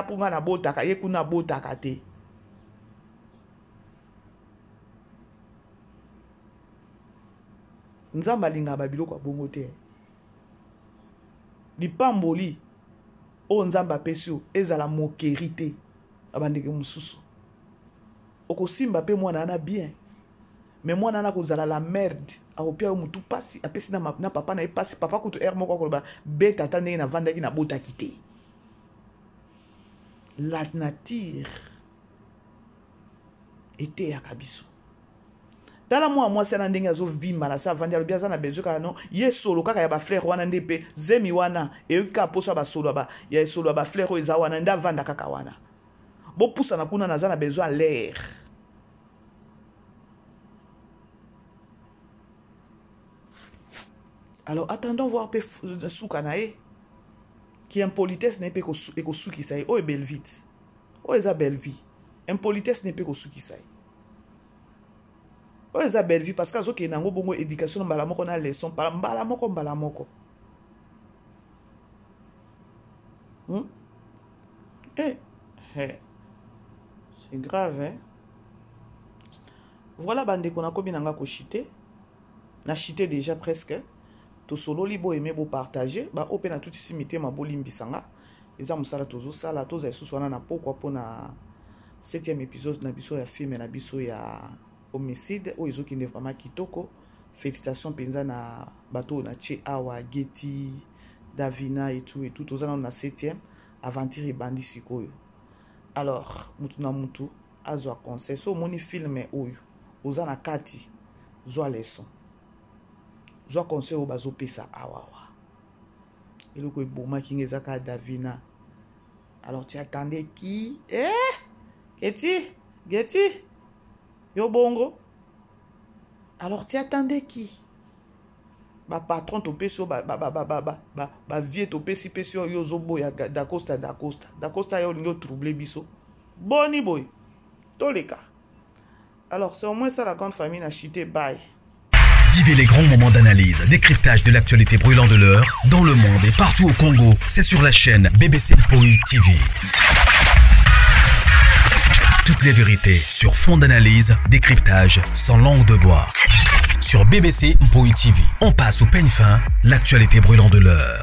mponga na botaka ye kuna botaka te nzambe alingaka babiloko ya bongo te lipamboli oyo nzambe apesi yo ezala mokeri te abandeke mosusu okosimba mpe mwana ana bien mais mwana ana kozala la merde akopia yo mutu pasi apesi na papa na ye pasi papa kutu ere moko akoloba beta ata ndenge navandaki na botaki te la nature eteyaka biso tala mwasi ana ndenge azovimba na se avandi alobi aza na besoin kaka no ye solo kaka ya baflere wana nde mpe zemi wana eyoki kaka poso ya basolo ya esolo ya baflere oyo eza wana nde avanda kaka wana bopusana kuna naza na besoin ya l'air alors attendons voir mpe suka na ye ki impolitesse na ye mpe ekosukisa ye oyo belle vite oyo eza belle vie impolitesse na ye mpe ekosukisa ye oyo eza belle vie parce que azokende yango bongo éducation mbala moko na leçon mbala moko c'est grave hein voilà bandeko nakomi nanga kochite na chite déjà presque tosololi bo aimé bo partager ba ope na tuti mitema bolimbisanga eza musala tozosala toza esusu wana na pokwa pona 7e épisode na biso ya film na biso ya homicide oyo ezokende vraiment kitoko félicitations penza na bato na che awa Getty Davina et tout toza na 7e aventure bandi sikoyo alors mutu na mutu azwa conseil so moni film oyo oza na kati zwa leçon zwa conseil oyo bazopesa awawa eloko ebomaki nga eza kaka Davina alors tu attendais qui Getty yo bongo alors tu attendais qui ba patron to peso ba vie to pesi peso yo zobo ya Dacosta yo lingo troubler biso boni boy toleka alors c'est au moins ça la grande famille na chité bye. Vivez les grands moments d'analyse, décryptage de l'actualité brûlante de l'heure dans le monde et partout au Congo, c'est sur la chaîne BBC Mpoi TV. Toutes les vérités sur fond d'analyse, décryptage sans langue de bois. Sur BBC Mpoi TV, on passe au peigne fin l'actualité brûlante de l'heure.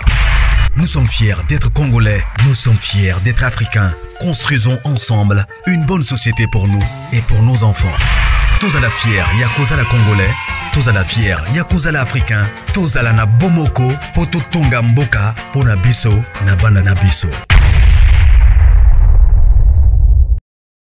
Nous sommes fiers d'être Congolais, nous sommes fiers d'être Africains. Construisons ensemble une bonne société pour nous et pour nos enfants. Tous à la fière, Yakoza la Congolais, tous à la fière, Yakoza la Africain, tous à la na Bomoko, Poto Tonga Mboka, Pona Biso, na Banda na Biso.